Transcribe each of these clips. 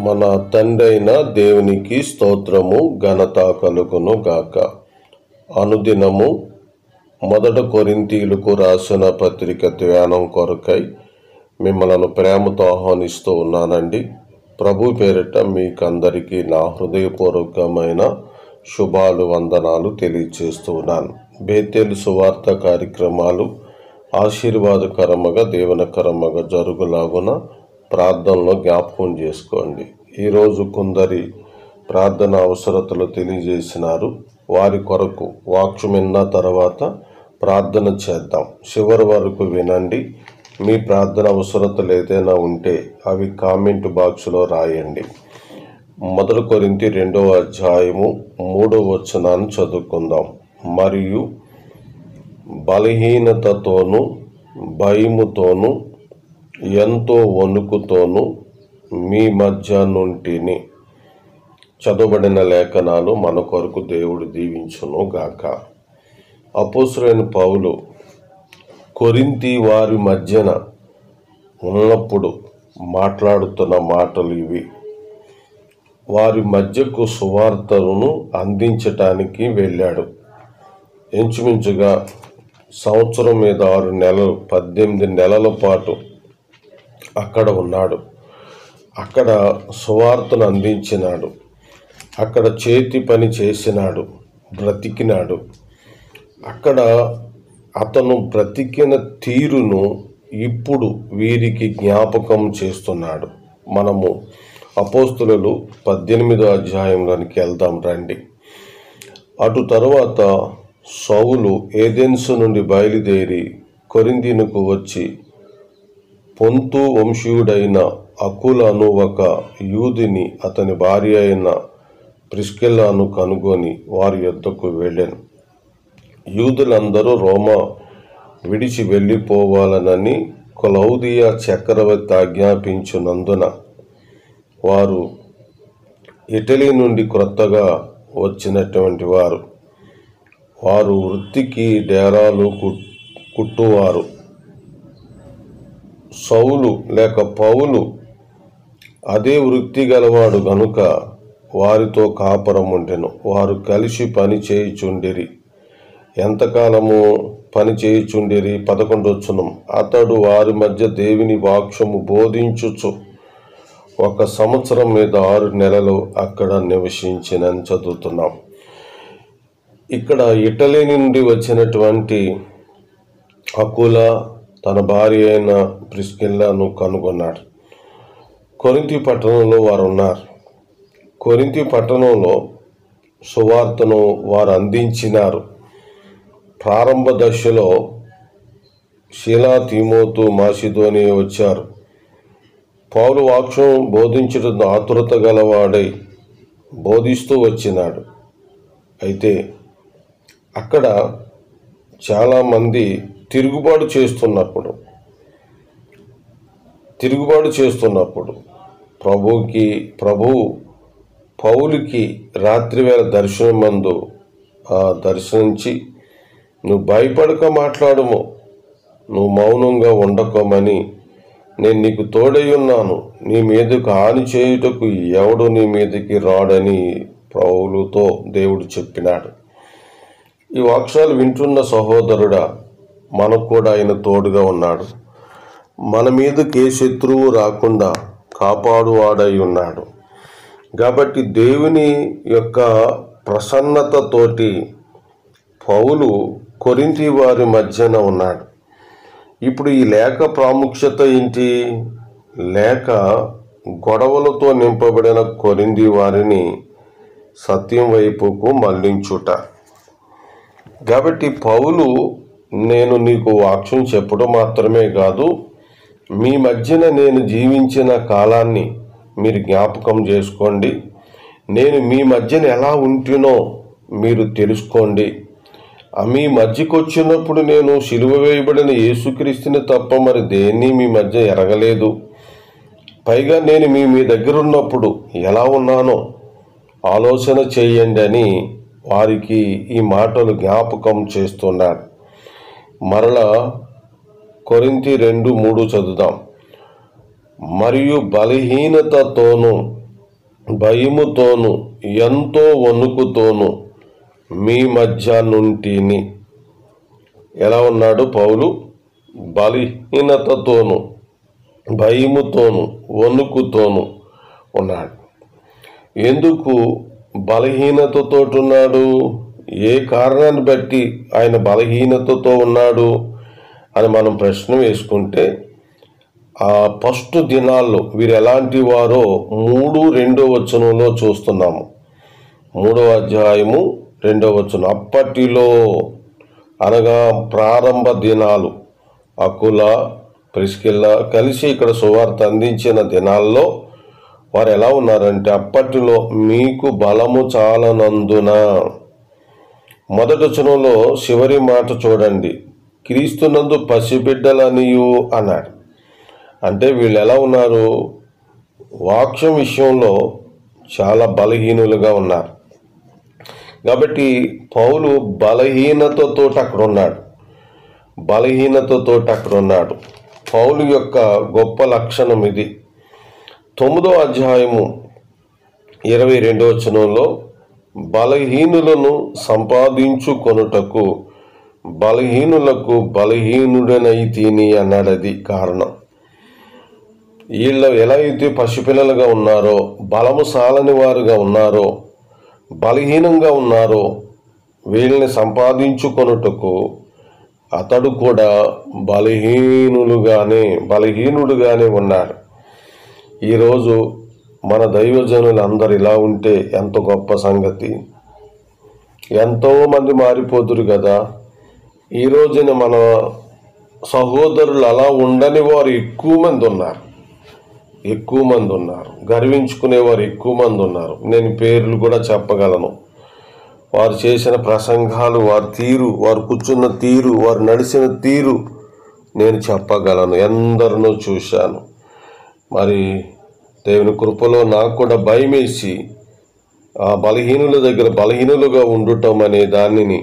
మన తండ్రి అయిన దేవునికి స్తోత్రము ఘనత కలుగును గాక. అనుదినము 1 కొరింథీయులకు రాసిన పత్రిక ధ్యానం కొరకై మిమ్మలను ప్రేమతో ఆహ్వానిస్తూ ఉన్నానండి. ప్రభు పేరిట మీకందరికీ నా హృదయపూర్వకమైన శుభాలు వందనాలు తెలియచేస్తూ ఉన్నాను. బేతేలు సువార్త కార్యక్రమాలు ఆశీర్వాదకరముగా దీవెనకరముగా జరుగులాగున ప్రార్థనలో జ్ఞాపకం చేసుకోండి. ఈరోజు కొందరి ప్రార్థన అవసరతలు తెలియజేసినారు. వారి కొరకు వాక్యం విన్న తర్వాత ప్రార్థన చేద్దాం. చివరి వరకు వినండి. మీ ప్రార్థన అవసరతలు ఏదైనా ఉంటే అవి కామెంట్ బాక్స్లో రాయండి. 1 కొరింథీ 2వ అధ్యాయము 3వ వచనాన్ని చదువుకుందాం. మరియు బలహీనతతోనూ భయముతోనూ ఎంతో వణుకుతోనూ మీ మధ్య నుంటిని. చదవబడిన లేఖనాలు మన కొరకు దేవుడు దీవించును గాక. అపోస్తలుడైన పౌలు కొరింథీ వారి మధ్యన ఉన్నప్పుడు మాట్లాడుతున్న మాటలు ఇవి. వారి మధ్యకు సువార్తను అందించటానికి వెళ్ళాడు. ఇంచుమించుగా సంవత్సరం మీద 6 నెలలు 18 నెలల పాటు అక్కడ ఉన్నాడు. అక్కడ సువార్తను అందించినాడు. అక్కడ చేతి పని చేసినాడు, బ్రతికినాడు. అక్కడ అతను బ్రతికిన తీరును ఇప్పుడు వీరికి జ్ఞాపకం చేస్తున్నాడు. మనము అపోస్తలులు 18వ అధ్యాయంలోనికి వెళ్దాం రండి. అటు తరువాత సౌలు ఏథెన్సు నుండి బయలుదేరి కొరింథీనుకు వచ్చి పొంతు వంశీయుడైన అకులను ఒక యూదుని అతని భార్య అయిన ప్రిస్కిల్లాను కనుగొని వారి యొద్దకు వెళ్ళాను. యూదులందరూ రోమా విడిచి వెళ్ళిపోవాలనని క్లౌదియా చక్రవర్తి ఆజ్ఞాపించినందున వారు ఇటలీ నుండి క్రొత్తగా వచ్చినటువంటి వారు వృత్తికి డేరాలు కుట్టువారు. సౌలు లేక పౌలు అదే వృత్తి గలవాడు గనుక వారితో కాపురం ఉండెను. వారు కలిసి పని చేయుచుండిరి. ఎంతకాలము పని చేయుచుండిరి? 11వ వచనం. అతడు వారి మధ్య దేవుని వాక్యము బోధించుచు 1 సంవత్సరం మీద 6 నెలలు అక్కడ నివసించినని చదువుతున్నాం. ఇక్కడ ఇటలీ నుండి వచ్చినటువంటి అకుల తన భార్య అయిన ప్రిస్కిల్లాను కనుగొన్నాడు. కొరింథీ పట్టణంలో వారు ఉన్నారు. కొరింథీ పట్టణంలో సువార్తను వారు అందించినారు. ప్రారంభ దశలో శీలా, తిమోతు, మాసిదోనియ వచ్చారు. పౌలు వాక్యం బోధించడం ఆతురత గలవాడై బోధిస్తూ వచ్చినాడు. అయితే అక్కడ చాలామంది తిరుగుబాటు చేస్తున్నప్పుడు ప్రభువు పౌలుకి రాత్రివేళ దర్శనమందు దర్శించి, నువ్వు భయపడక మాట్లాడుము, నువ్వు మౌనంగా ఉండకమని, నేను నీకు తోడై ఉన్నాను, నీ మీదకు హాని చేయుటకు ఎవడు నీ మీదకి రాడని పౌలుతో దేవుడు చెప్పినాడు. ఈ వాక్యాలు వింటున్న సహోదరుడా, మనకు కూడా ఆయన తోడుగా ఉన్నాడు. మన మీదకి ఏ శత్రువు రాకుండా కాపాడువాడై ఉన్నాడు. కాబట్టి దేవుని యొక్క ప్రసన్నతతోటి పౌలు కొరింథీ వారి మధ్యన ఉన్నాడు. ఇప్పుడు ఈ లేఖ ప్రాముఖ్యత ఏంటి? లేఖ గొడవలతో నింపబడిన కొరింథీ వారిని సత్యం వైపుకు మళ్లించుట. కాబట్టి పౌలు, నేను నీకు వాక్యం చెప్పడం మాత్రమే కాదు, మీ మధ్యన నేను జీవించిన కాలాన్ని మీరు జ్ఞాపకం చేసుకోండి. నేను మీ మధ్యన ఎలా ఉంటునో మీరు తెలుసుకోండి. మీ మధ్యకు వచ్చినప్పుడు నేను సిలువ వేయబడిన యేసుక్రీస్తుని తప్ప మరి దేన్ని మీ మధ్య ఎరగలేదు. పైగా నేను మీ దగ్గర ఉన్నప్పుడు ఎలా ఉన్నానో ఆలోచన చేయండి అని వారికి ఈ మాటలు జ్ఞాపకం చేస్తున్నాడు. మరలా కొరింథీ 2:3 చదువుదాం. మరియు బలహీనతతోనూ భయముతోను ఎంతో వణుకుతోను మీ మధ్య నుంటిని. ఎలా ఉన్నాడు పౌలు? బలహీనతతోను భయముతోను వణుకుతోను ఉన్నాడు. ఎందుకు బలహీనతతో ఉన్నాడు? ఏ కారణాన్ని బట్టి ఆయన బలహీనతతో ఉన్నాడు అని మనం ప్రశ్న వేసుకుంటే, ఆ ఫస్ట్ దినాల్లో వీరు ఎలాంటి వారో 3:2 చూస్తున్నాము. 3వ అధ్యాయము 2 అప్పటిలో అనగా ప్రారంభ దినాలు, అకుల ప్రిస్కిల్ల కలిసి ఇక్కడ సువార్త అందించిన దినాల్లో వారు ఎలా ఉన్నారంటే, అప్పటిలో మీకు బలము చాలనందున. మొదటి వచనంలో చివరి మాట చూడండి, క్రీస్తునందు పసిబిడ్డలనియు అన్నాడు. అంటే వీళ్ళు ఎలా ఉన్నారు? వాక్యం విషయంలో చాలా బలహీనులుగా ఉన్నారు. కాబట్టి పౌలు బలహీనతతో అక్కడ ఉన్నాడు. పౌలు యొక్క గొప్ప లక్షణం ఇది. 9వ అధ్యాయము 22 బలహీనులను సంపాదించుకొనుటకు బలహీనులకు బలహీనుడనైతిని అన్నాడు. అది కారణం. వీళ్ళు ఎలా అయితే పసిపిల్లలుగా ఉన్నారో, బలము సాలని వారుగా ఉన్నారో, బలహీనంగా ఉన్నారో, వీళ్ళని సంపాదించుకొనుటకు అతడు కూడా బలహీనుడుగానే ఉన్నాడు. ఈరోజు మన దైవజనులు అందరు ఇలా ఉంటే ఎంత గొప్ప సంగతి. ఎంతోమంది మారిపోతురు కదా. ఈ రోజున మన సహోదరులు అలా ఉండని వారు ఎక్కువ మంది ఉన్నారు. గర్వించుకునేవారు ఎక్కువ మంది ఉన్నారు. నేను పేర్లు కూడా చెప్పగలను. వారు చేసిన ప్రసంగాలు, వారి తీరు, వారు కూర్చున్న తీరు, వారు నడిచిన తీరు నేను చెప్పగలను. ఎందరినో చూశాను. మరి దేవుని కృపలో నాకు కూడా భయమేసి ఆ బలహీనుల దగ్గర బలహీనులుగా ఉండటం అనే దానిని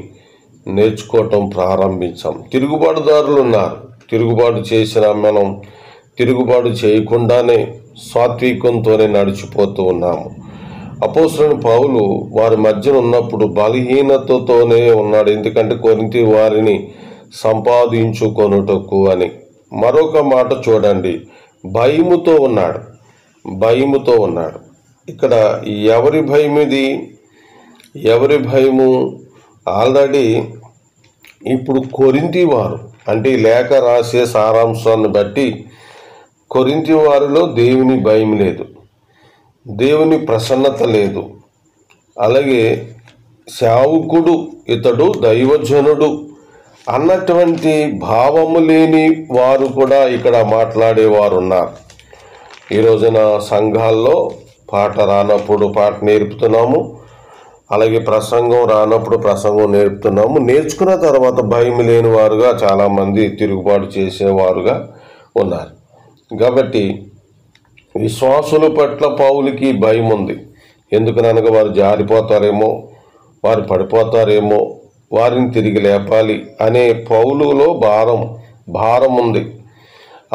నేర్చుకోవటం ప్రారంభించాం. తిరుగుబాటుదారులు ఉన్నారు. తిరుగుబాటు చేసిన మనం తిరుగుబాటు చేయకుండానే సాత్వికంతోనే నడిచిపోతూ ఉన్నాము. అపోస్తలుడైన పౌలు వారి మధ్యన ఉన్నప్పుడు బలహీనతతోనే ఉన్నాడు. ఎందుకంటే కొరింథీ వారిని సంపాదించుకొనుటకు అని. మరొక మాట చూడండి, భయముతో ఉన్నాడు. ఇక్కడ ఎవరి భయం ఇది? ఎవరి భయము? ఆల్రెడీ ఇప్పుడు కొరింథీ వారు, అంటే ఈ లేఖ రాసే సారాంశాన్ని బట్టి కొరింథీ వారిలో దేవుని భయం లేదు, దేవుని ప్రసన్నత లేదు. అలాగే సేవకుడు ఇతడు దైవజనుడు అన్నటువంటి భావము లేని వారు కూడా ఇక్కడ మాట్లాడేవారు ఉన్నారు. ఈ రోజున సంఘాల్లో పాట రానప్పుడు పాట నేర్పుతున్నాము, అలాగే ప్రసంగం రానప్పుడు ప్రసంగం నేర్పుతున్నాము. నేర్చుకున్న తర్వాత భయం లేని వారుగా చాలామంది తిరుగుబాటు చేసేవారుగా ఉన్నారు. కాబట్టి విశ్వాసుల పట్ల పౌలుకి భయం ఉంది. ఎందుకనగా వారు జారిపోతారేమో, వారు పడిపోతారేమో, వారిని తిరిగి లేపాలి అనే పౌలులో భారం ఉంది.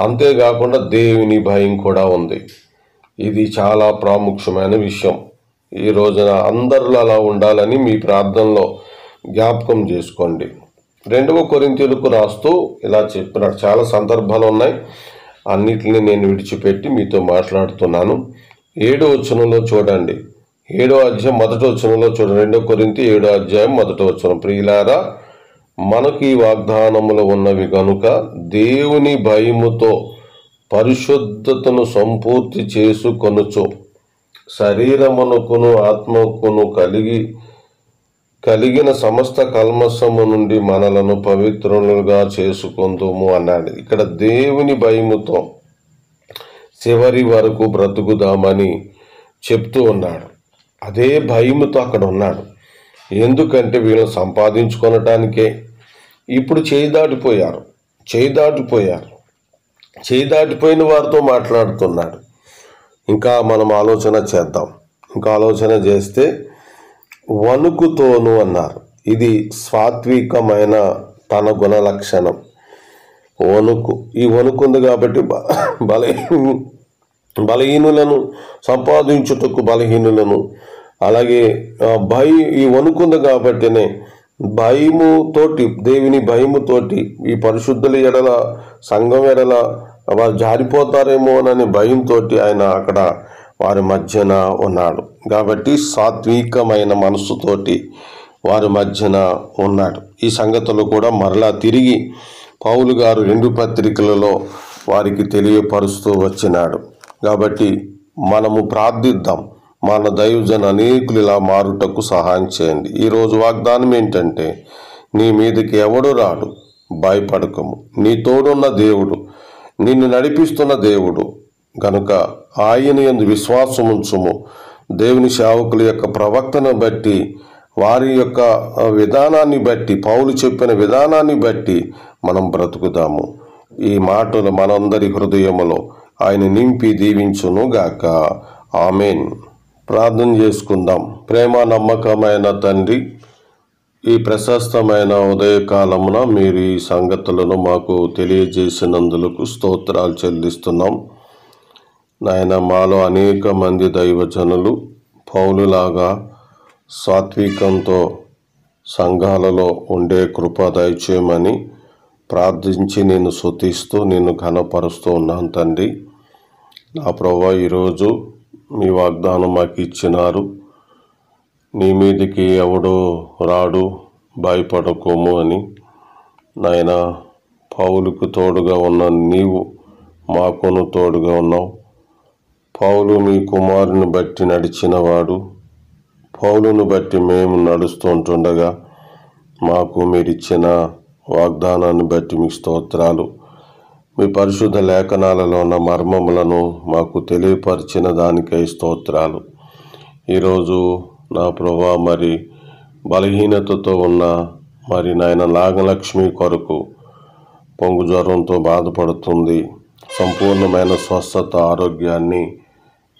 అంతేకాకుండా దేవుని భయం కూడా ఉంది. ఇది చాలా ప్రాముఖ్యమైన విషయం. ఈ రోజున అందరిలో అలా ఉండాలని మీ ప్రార్థనలో జ్ఞాపకం చేసుకోండి. 2వ కొరింథీయులకు రాస్తూ ఇలా చెప్పినాడు. చాలా సందర్భాలు ఉన్నాయి, అన్నిటిని నేను విడిచిపెట్టి మీతో మాట్లాడుతున్నాను. 7వ వచనంలో చూడండి, 7వ అధ్యాయం 1వ వచనంలో చూడండి. 2 కొరింథీ 7వ అధ్యాయం 1వ వచనం, ప్రియులారా, మనకు ఈ వాగ్దానములు ఉన్నవి గనుక దేవుని భయముతో పరిశుద్ధతను సంపూర్తి చేసుకొనుచు శరీరమునకును ఆత్మకును కలిగిన సమస్త కల్మషము నుండి మనలను పవిత్రులుగా చేసుకొందుము అన్నాడు. ఇక్కడ దేవుని భయముతో చివరి వరకు బ్రతుకుదామని చెప్తూ ఉన్నాడు. అదే భయముతో అక్కడ ఉన్నాడు. ఎందుకంటే వీళ్ళని సంపాదించుకొనటానికే. ఇప్పుడు చేయి దాటిపోయిన వారితో మాట్లాడుతున్నాడు. ఇంకా మనం ఆలోచన చేద్దాం. ఆలోచన చేస్తే వణుకుతోను అన్నారు. ఇది సాత్వికమైన తన గుణ లక్షణం. వణుకు. ఈ వణుకు ఉంది కాబట్టి బలహీనులను సంపాదించుటకు బలహీనులను, అలాగే ఈ వణుకుంది కాబట్టినే భయముతోటి, దేవుని భయముతోటి ఈ పరిశుద్ధుల ఎడల, సంఘం ఎడల వారు జారిపోతారేమోనని భయంతో ఆయన అక్కడ వారి మధ్యన ఉన్నాడు. కాబట్టి సాత్వికమైన మనసుతోటి వారి మధ్యన ఉన్నాడు. ఈ సంగతులు కూడా మరలా తిరిగి పౌలు గారు 2 పత్రికలలో వారికి తెలియపరుస్తూ వచ్చినాడు. కాబట్టి మనము ప్రార్థిద్దాం, మన దైవజన అనేకులు ఇలా మారుటకు సహాయం చేయండి. ఈరోజు వాగ్దానం ఏంటంటే, నీ మీదకి ఎవడు రాడు, భయపడకము, నీ తోడున్న దేవుడు, నిన్ను నడిపిస్తున్న దేవుడు గనుక ఆయన యందు విశ్వాసం ఉంచుము. దేవుని సేవకుల యొక్క ప్రవక్తను బట్టి, వారి యొక్క విధానాన్ని బట్టి, పౌలు చెప్పిన విధానాన్ని బట్టి మనం బ్రతుకుదాము. ఈ మాటలు మనందరి హృదయములో ఆయన నింపి దీవించును గాక. ఆమెన్. ప్రార్థన చేసుకుందాం. ప్రేమ నమ్మకమైన తండ్రి, ఈ ప్రశస్తమైన ఉదయకాలమున మీరు ఈ సంగతులను మాకు తెలియజేసినందులకు స్తోత్రాలు చెల్లిస్తున్నాం. నాయన, మాలో అనేక మంది దైవజనులు పౌలులాగా సాత్వికంతో సంఘాలలో ఉండే కృప దయచేయమని ప్రార్థించి నిన్ను స్తుతిస్తూ నిన్ను ఘనపరుస్తూ ఉన్నాను తండ్రి. నా ప్రభువా, ఈరోజు మీ వాగ్దానం మాకు ఇచ్చినారు. నీ మీదికి ఎవడో రాడు, భయపడకోము అని. నాయన, పౌలుకు తోడుగా ఉన్న నీవు మాకును తోడుగా ఉన్నావు. పౌలు మీ కుమారుని బట్టి నడిచినవాడు. పౌలును బట్టి మేము నడుస్తుంటుండగా మాకు మీరిచ్చిన వాగ్దానాన్ని బట్టి మీకు స్తోత్రాలు. మీ పరిశుద్ధ లేఖనాలలో ఉన్న మర్మములను మాకు తెలియపరిచిన దానికై స్తోత్రాలు. ఈరోజు నా ప్రభా, మరి బలహీనతతో ఉన్న నాయన నాగలక్ష్మి కొరకు పొంగు జ్వరంతో బాధపడుతుంది. సంపూర్ణమైన స్వస్థత, ఆరోగ్యాన్ని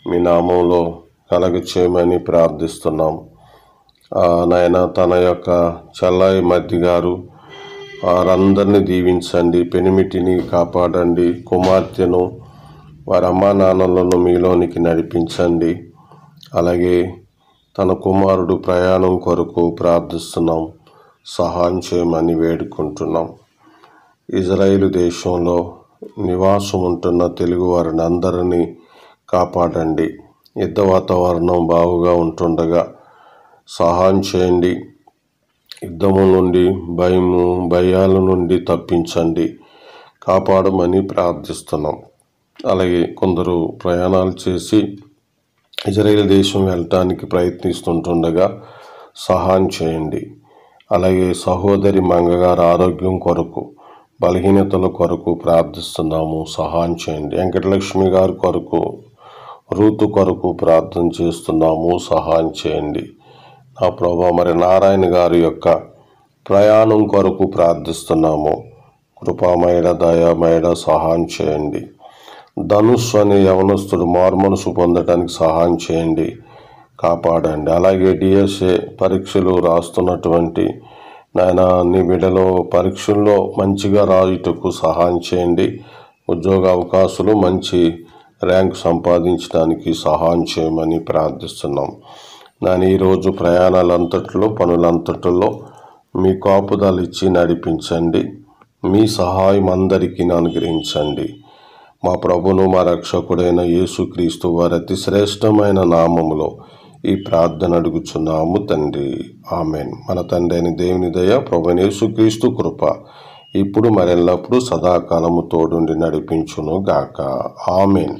మీ నామంలో కలగచేయమని ప్రార్థిస్తున్నాం. నాయన, తన యొక్క చెల్లాయి మధ్య గారు వారందరినీ దీవించండి, పెనిమిటిని కాపాడండి, కుమార్తెను వారి అమ్మా నాన్నలను మీలోనికి నడిపించండి. అలాగే తన కుమారుడు ప్రయాణం కొరకు ప్రార్థిస్తున్నాం, సహాయం చేయమని వేడుకుంటున్నాం. ఇజ్రాయేలు దేశంలో నివాసం ఉంటున్న తెలుగు వారిని అందరినీ కాపాడండి. యుద్ధ వాతావరణం బాగుగా ఉంటుండగా సహాయం చేయండి. యుద్ధము నుండి, భయాల నుండి తప్పించండి, కాపాడమని ప్రార్థిస్తున్నాం. అలాగే కొందరు ప్రయాణాలు చేసి ఇజ్రాయేల్ దేశం వెళ్ళటానికి ప్రయత్నిస్తుంటుండగా సహాయం చేయండి. అలాగే సహోదరి మంగగారి ఆరోగ్యం కొరకు, బలహీనతల కొరకు ప్రార్థిస్తున్నాము, సహాయం చేయండి. వెంకటలక్ష్మి గారి కొరకు, రూతు కొరకు ప్రార్థన చేస్తున్నాము, సహాయం చేయండి. నా ప్రభా, మరి నారాయణ గారి యొక్క ప్రయాణం కొరకు ప్రార్థిస్తున్నాము. కృపామయడ, దయామయడ, సహాయం చేయండి. ధనుష్ అనే యవనస్తుడు మారుమనసు పొందడానికి సహాయం చేయండి, కాపాడండి. అలాగే డిఎస్ఏ పరీక్షలు రాస్తున్నటువంటి నాయన నీ బిడ్డలో పరీక్షల్లో మంచిగా రాయుటకు సహాయం చేయండి. ఉద్యోగ అవకాశాలు, మంచి ర్యాంక్ సంపాదించడానికి సహాయం చేయమని ప్రార్థిస్తున్నాం. నేను ఈరోజు ప్రయాణాలంతట్లో, పనులంతట్లో మీ కాపుదలు ఇచ్చి నడిపించండి. మీ సహాయం అందరికీ అనుగ్రహించండి. మా ప్రభును, మా రక్షకుడైన యేసుక్రీస్తు వారి అతి శ్రేష్టమైన నామములో ఈ ప్రార్థన అడుగుచున్నాము తండ్రి. ఆమెన్. మన తండ్రి అయిన దేవుని దయ, ప్రభువైన యేసుక్రీస్తు కృప ఇప్పుడు మరెల్లప్పుడు సదాకాలము తోడుండి నడిపించును గాక. ఆమెన్.